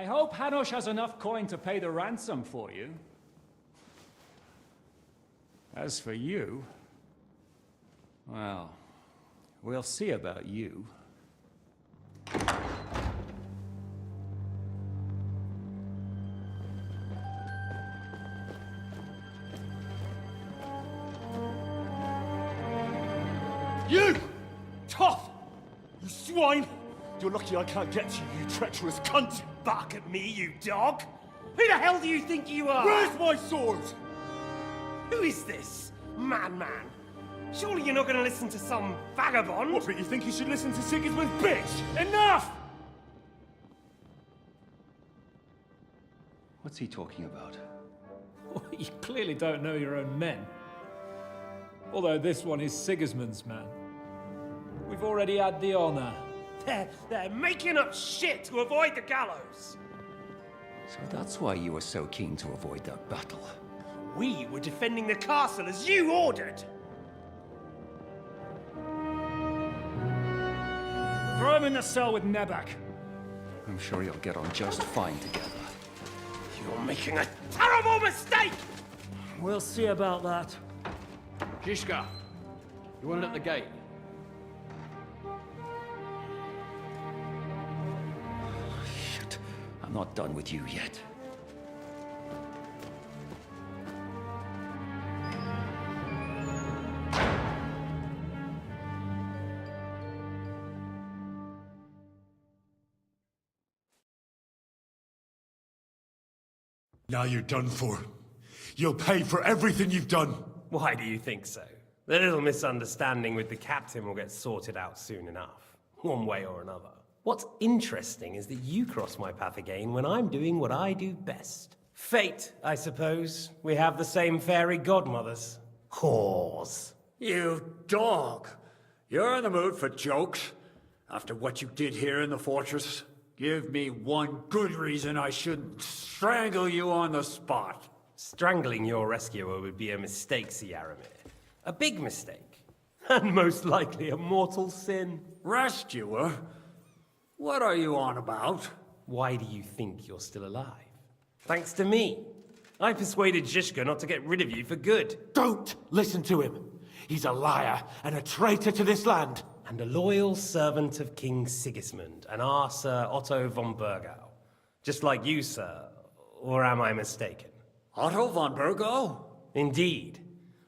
hope Hanush has enough coin to pay the ransom for you. As for you, well, we'll see about you. You! Toth! You swine! You're lucky I can't get to you, you treacherous cunt! Bark at me, you dog! Who the hell do you think you are? Where's my sword? Who is this? Man. Surely you're not going to listen to some vagabond? What, but you think you should listen to Sigismund's bitch? Enough! What's he talking about? You clearly don't know your own men. Although this one is Sigismund's man. We've already had the honor. They're making up shit to avoid the gallows. So that's why you were so keen to avoid that battle. We were defending the castle as you ordered. Throw him in the cell with Nebak. I'm sure you'll get on just fine together. You're making a terrible mistake! We'll see about that. Zhishka, you want it at the gate? Shit, I'm not done with you yet. Now you're done for. You'll pay for everything you've done. Why do you think so? The little misunderstanding with the captain will get sorted out soon enough, one way or another. What's interesting is that you cross my path again when I'm doing what I do best. Fate, I suppose. We have the same fairy godmothers. Whores. You dog! You're in the mood for jokes? After what you did here in the fortress? Give me one good reason I shouldn't strangle you on the spot. Strangling your rescuer would be a mistake, Yaramir. A big mistake. And most likely a mortal sin. Rescuer? What are you on about? Why do you think you're still alive? Thanks to me. I persuaded Zhishka not to get rid of you for good. Don't listen to him. He's a liar and a traitor to this land. And a loyal servant of King Sigismund and our Sir Otto von Burgau. Just like you, sir. Or am I mistaken? Otto von Burgau? Indeed.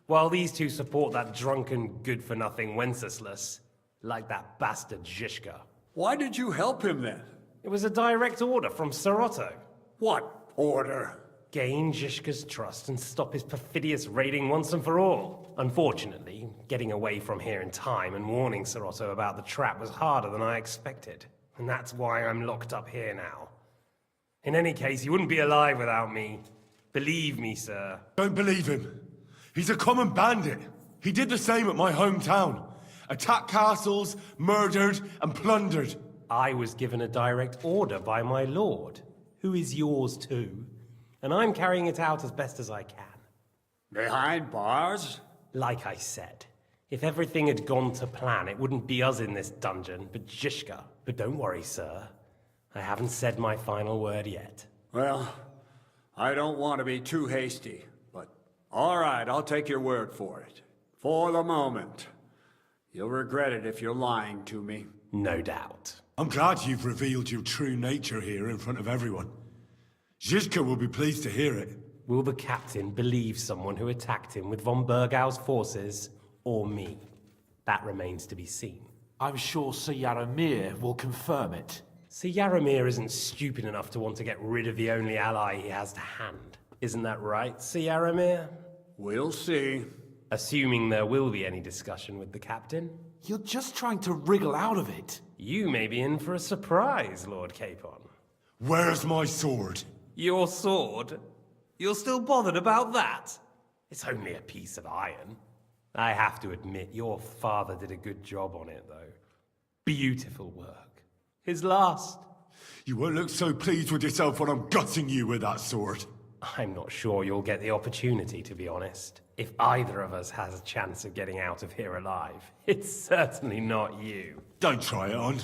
While these two support that drunken, good-for-nothing Wenceslas, like that bastard Zhishka. Why did you help him then? It was a direct order from Sir Otto. What order? Gain Zhishka's trust and stop his perfidious raiding once and for all. Unfortunately, getting away from here in time and warning Sir Otto about the trap was harder than I expected. And that's why I'm locked up here now. In any case, he wouldn't be alive without me. Believe me, sir. Don't believe him. He's a common bandit. He did the same at my hometown. Attacked castles, murdered, and plundered. I was given a direct order by my lord, who is yours too. And I'm carrying it out as best as I can. Behind bars? Like I said, if everything had gone to plan, it wouldn't be us in this dungeon, but Zhishka. But don't worry, sir. I haven't said my final word yet. Well, I don't want to be too hasty, but all right, I'll take your word for it. For the moment. You'll regret it if you're lying to me. No doubt. I'm glad you've revealed your true nature here in front of everyone. Zhishka will be pleased to hear it. Will the captain believe someone who attacked him with von Burgau's forces, or me? That remains to be seen. I'm sure Sir Yaramir will confirm it. Sir Yaramir isn't stupid enough to want to get rid of the only ally he has to hand. Isn't that right, Sir Yaramir? We'll see. Assuming there will be any discussion with the captain. You're just trying to wriggle out of it. You may be in for a surprise, Lord Capon. Where's my sword? Your sword? You're still bothered about that? It's only a piece of iron. I have to admit, your father did a good job on it, though. Beautiful work. His last. You won't look so pleased with yourself when I'm gutting you with that sword. I'm not sure you'll get the opportunity, to be honest. If either of us has a chance of getting out of here alive, it's certainly not you. Don't try it on.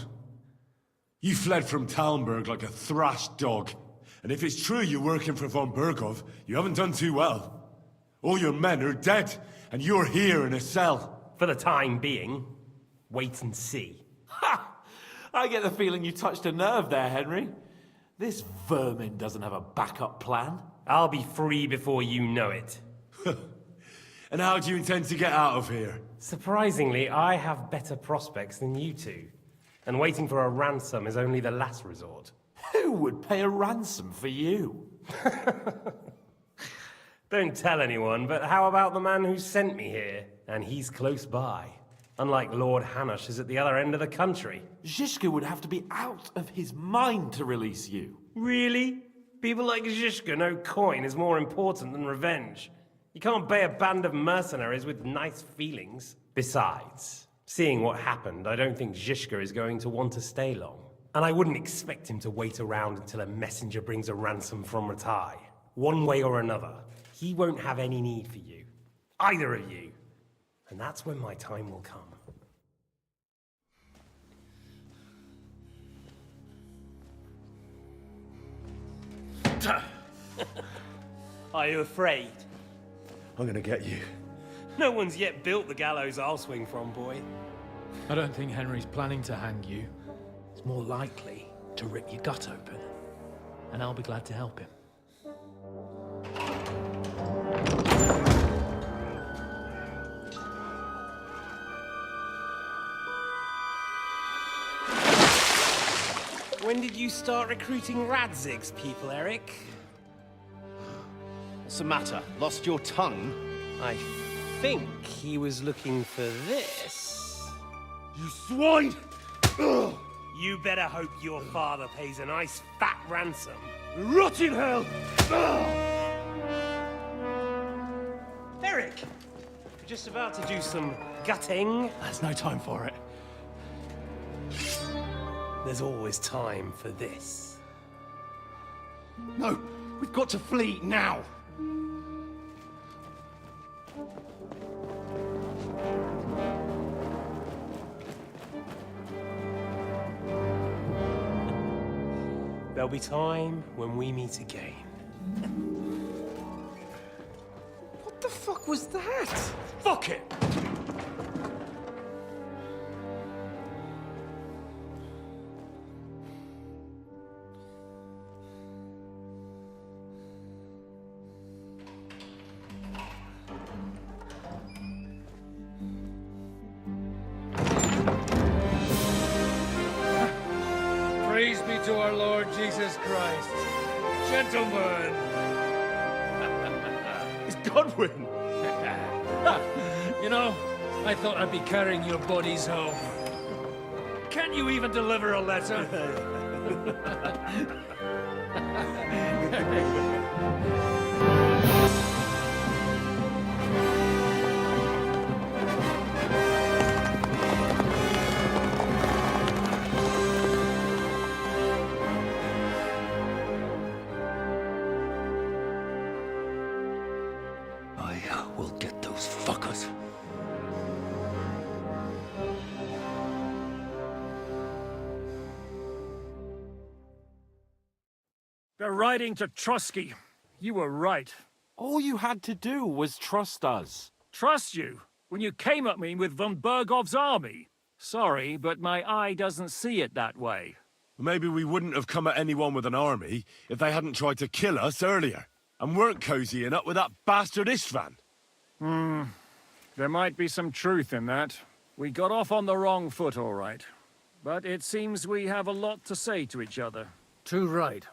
You fled from Talmberg like a thrashed dog. And if it's true you're working for von Bergov, you haven't done too well. All your men are dead, and you're here in a cell. For the time being, wait and see. Ha! I get the feeling you touched a nerve there, Henry. This vermin doesn't have a backup plan. I'll be free before you know it. And how do you intend to get out of here? Surprisingly, I have better prospects than you two. And waiting for a ransom is only the last resort. Who would pay a ransom for you? Don't tell anyone, but how about the man who sent me here? And he's close by. Unlike Lord Hanush is at the other end of the country. Zhishka would have to be out of his mind to release you. Really? People like Zhishka know coin is more important than revenge. You can't pay a band of mercenaries with nice feelings. Besides, seeing what happened, I don't think Zhishka is going to want to stay long. And I wouldn't expect him to wait around until a messenger brings a ransom from Ratai. One way or another, he won't have any need for you. Either of you. And that's when my time will come. Are you afraid? I'm gonna get you. No one's yet built the gallows I'll swing from, boy. I don't think Henry's planning to hang you. It's more likely to rip your gut open. And I'll be glad to help him. When did you start recruiting Radzig's people, Erik? What's the matter? Lost your tongue? I think he was looking for this. You swine! Ugh. You better hope your father pays a nice fat ransom. Rot in hell! Erik! You're just about to do some gutting. There's no time for it. There's always time for this. No, we've got to flee now. There'll be time when we meet again. What the fuck was that? Fuck it! Praise be to our Lord Jesus Christ. Gentlemen! It's Godwin! You know, I thought I'd be carrying your bodies home. Can't you even deliver a letter? I will get those fuckers. They're riding to Trotsky. You were right. All you had to do was trust us. Trust you when you came at me with von Bergov's army. Sorry, but my eye doesn't see it that way. Maybe we wouldn't have come at anyone with an army if they hadn't tried to kill us earlier. And weren't cozying up with that bastard Istvan. There might be some truth in that. We got off on the wrong foot, all right. But it seems we have a lot to say to each other. Too right.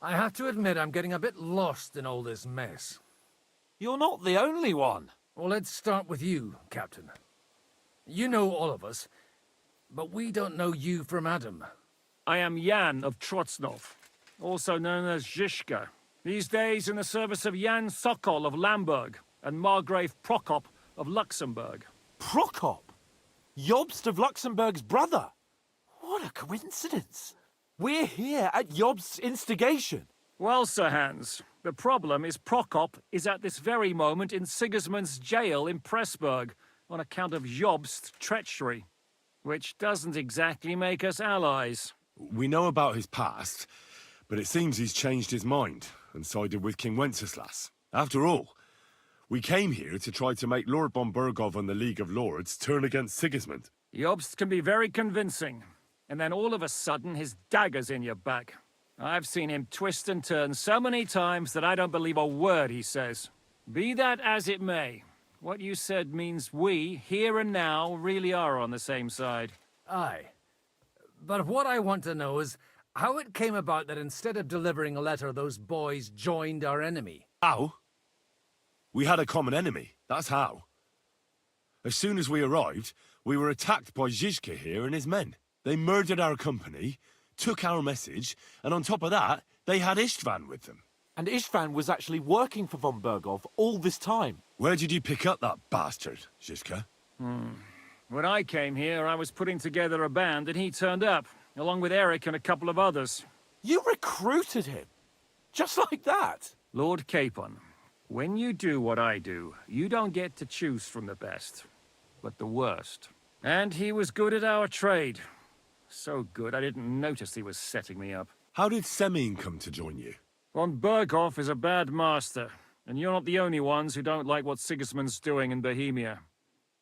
I have to admit I'm getting a bit lost in all this mess. You're not the only one. Well, let's start with you, Captain. You know all of us, but we don't know you from Adam. I am Jan of Trotsnov, also known as Zhishka. These days in the service of Jan Sokol of Lamberg and Margrave Prokop of Luxembourg. Prokop? Jobst of Luxembourg's brother? What a coincidence. We're here at Jobst's instigation. Well, Sir Hans, the problem is Prokop is at this very moment in Sigismund's jail in Pressburg on account of Jobst's treachery, which doesn't exactly make us allies. We know about his past, But it seems he's changed his mind and sided with King Wenceslas. After all, we came here to try to make Lord von Bergov and the League of Lords turn against Sigismund. Jobst can be very convincing, and then all of a sudden his dagger's in your back. I've seen him twist and turn so many times that I don't believe a word he says. Be that as it may, what you said means we, here and now, really are on the same side. Aye. But what I want to know is how it came about that instead of delivering a letter, those boys joined our enemy. How? We had a common enemy, that's how. As soon as we arrived, we were attacked by Zizka here and his men. They murdered our company, took our message, and on top of that, they had Istvan with them. And Istvan was actually working for von Bergov all this time. Where did you pick up that bastard, Zizka? When I came here, I was putting together a band and he turned up, along with Erik and a couple of others. You recruited him? Just like that? Lord Capon, when you do what I do, you don't get to choose from the best, but the worst. And he was good at our trade. So good, I didn't notice he was setting me up. How did Semyon come to join you? Von Berghoff is a bad master, and you're not the only ones who don't like what Sigismund's doing in Bohemia.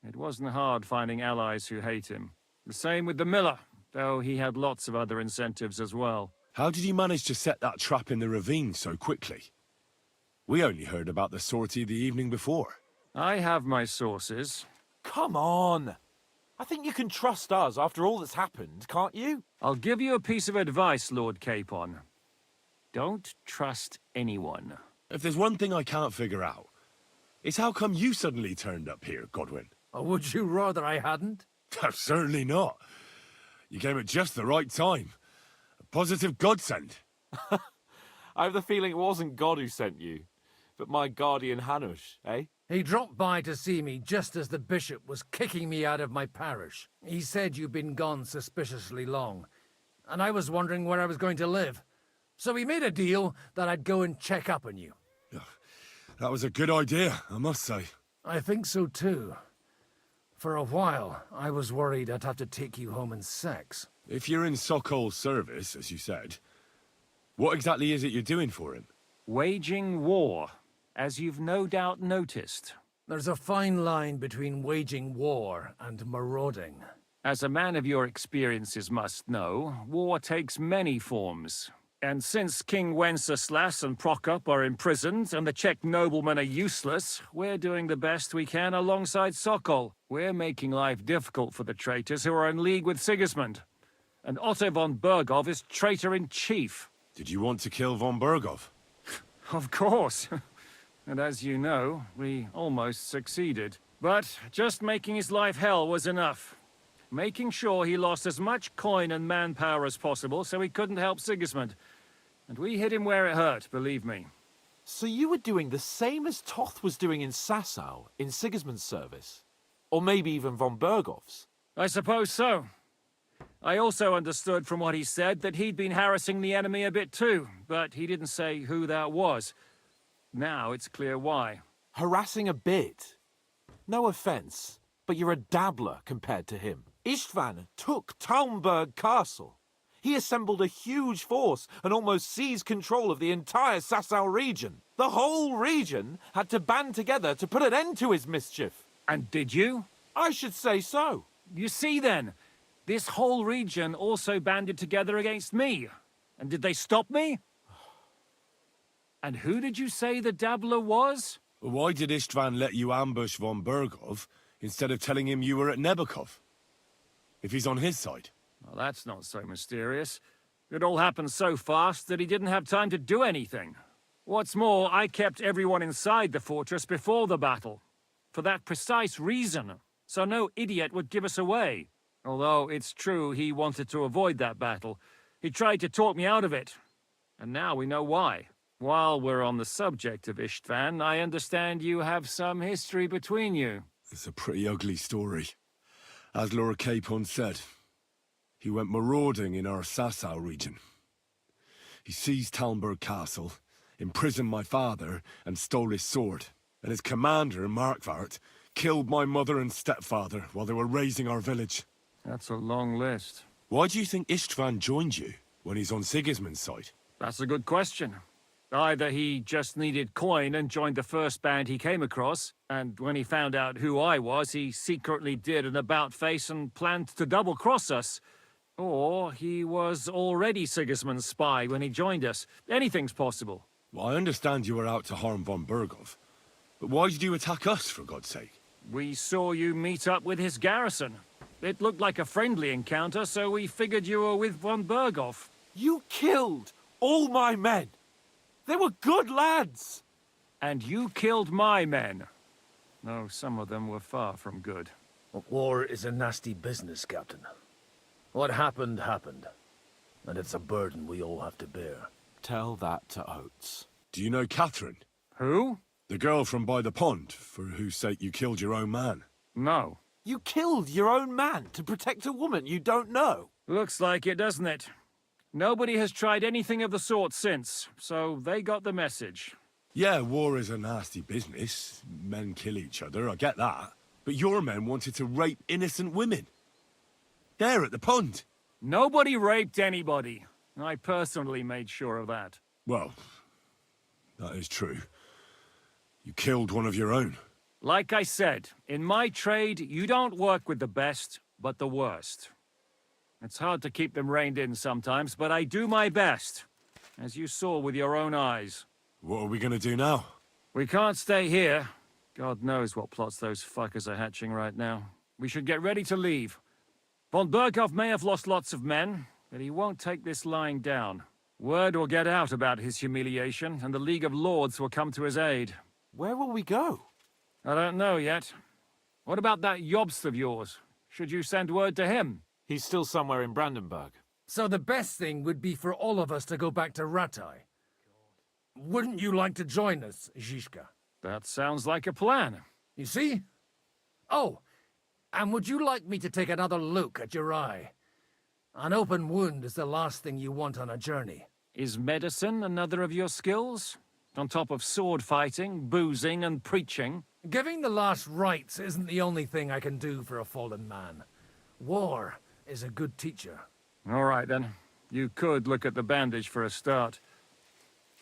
It wasn't hard finding allies who hate him. The same with the miller, though he had lots of other incentives as well. How did you manage to set that trap in the ravine so quickly? We only heard about the sortie the evening before. I have my sources. Come on. I think you can trust us after all that's happened, can't you? I'll give you a piece of advice, Lord Capon. Don't trust anyone. If there's one thing I can't figure out, it's how come you suddenly turned up here, Godwin? Or would you rather I hadn't? Certainly not. You came at just the right time. A positive godsend. I have the feeling it wasn't God who sent you, but my guardian Hanush, eh? He dropped by to see me just as the bishop was kicking me out of my parish. He said you'd been gone suspiciously long, and I was wondering where I was going to live. So he made a deal that I'd go and check up on you. That was a good idea, I must say. I think so too. For a while, I was worried I'd have to take you home in sex. If you're in Sokol's service, as you said, what exactly is it you're doing for him? Waging war, as you've no doubt noticed. There's a fine line between waging war and marauding. As a man of your experiences must know, war takes many forms. And since King Wenceslas and Prokop are imprisoned and the Czech noblemen are useless, we're doing the best we can alongside Sokol. We're making life difficult for the traitors who are in league with Sigismund. And Otto von Bergov is traitor-in-chief. Did you want to kill von Bergov? Of course. And as you know, we almost succeeded. But just making his life hell was enough. Making sure he lost as much coin and manpower as possible so he couldn't help Sigismund. And we hit him where it hurt, believe me. So you were doing the same as Toth was doing in Sasau, in Sigismund's service? Or maybe even von Bergov's? I suppose so. I also understood from what he said that he'd been harassing the enemy a bit too, but he didn't say who that was. Now it's clear why. Harassing a bit? No offense, but you're a dabbler compared to him. Istvan took Talmberg Castle. He assembled a huge force and almost seized control of the entire Sasau region. The whole region had to band together to put an end to his mischief. And did you? I should say so. You see then, this whole region also banded together against me. And did they stop me? And who did you say the dabbler was? Why did Istvan let you ambush von Bergov instead of telling him you were at Nebakov? If he's on his side. Well, that's not so mysterious. It all happened so fast that he didn't have time to do anything. What's more, I kept everyone inside the fortress before the battle. For that precise reason. So no idiot would give us away. Although it's true he wanted to avoid that battle. He tried to talk me out of it. And now we know why. While we're on the subject of Istvan, I understand you have some history between you. It's a pretty ugly story. As Lord Capon said, he went marauding in our Sasau region. He seized Talmberg Castle, imprisoned my father, and stole his sword. And his commander, Markvart, killed my mother and stepfather while they were raising our village. That's a long list. Why do you think Istvan joined you when he's on Sigismund's side? That's a good question. Either he just needed coin and joined the first band he came across, and when he found out who I was, he secretly did an about-face and planned to double-cross us. Or he was already Sigismund's spy when he joined us. Anything's possible. Well, I understand you were out to harm von Berghoff, but why did you attack us, for God's sake? We saw you meet up with his garrison. It looked like a friendly encounter, so we figured you were with von Berghoff. You killed all my men! They were good lads! And you killed my men. Though some of them were far from good. War is a nasty business, Captain. What happened, happened. And it's a burden we all have to bear. Tell that to Oates. Do you know Catherine? Who? The girl from by the pond, for whose sake you killed your own man. No. You killed your own man to protect a woman you don't know. Looks like it, doesn't it? Nobody has tried anything of the sort since, so they got the message. Yeah, war is a nasty business. Men kill each other, I get that. But your men wanted to rape innocent women. There at the pond. Nobody raped anybody. I personally made sure of that. Well, that is true. You killed one of your own. Like I said, in my trade, you don't work with the best, but the worst. It's hard to keep them reined in sometimes, but I do my best, as you saw with your own eyes. What are we gonna do now? We can't stay here. God knows what plots those fuckers are hatching right now. We should get ready to leave. Von Berghoff may have lost lots of men, but he won't take this lying down. Word will get out about his humiliation, and the League of Lords will come to his aid. Where will we go? I don't know yet. What about that Jobst of yours? Should you send word to him? He's still somewhere in Brandenburg. So the best thing would be for all of us to go back to Ratai. Wouldn't you like to join us, Zizka? That sounds like a plan. You see? Oh, and would you like me to take another look at your eye? An open wound is the last thing you want on a journey. Is medicine another of your skills? On top of sword fighting, boozing, and preaching? Giving the last rites isn't the only thing I can do for a fallen man. War is a good teacher. All right, then. You could look at the bandage for a start.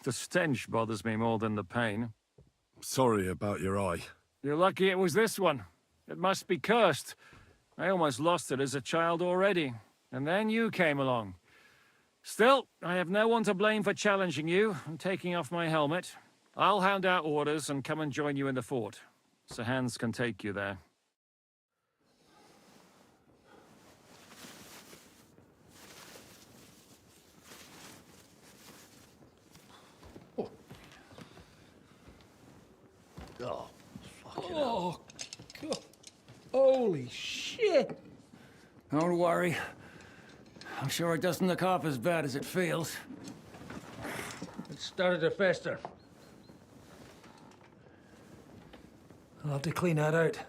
The stench bothers me more than the pain. Sorry about your eye. You're lucky it was this one. It must be cursed. I almost lost it as a child already. And then you came along. Still, I have no one to blame for challenging you and taking off my helmet. I'll hand out orders and come and join you in the fort. Sir Hans can take you there. Oh, fucking hell. God. Holy shit! Don't worry. I'm sure it doesn't look half as bad as it feels. It started to fester. I'll have to clean that out.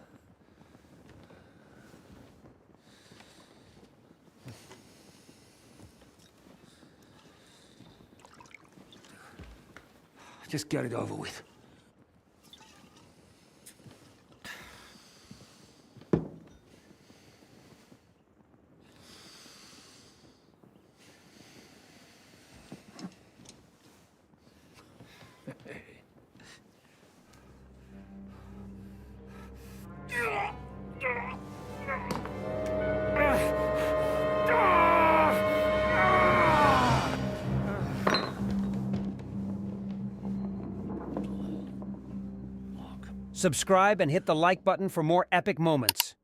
Just get it over with. Subscribe and hit the like button for more epic moments.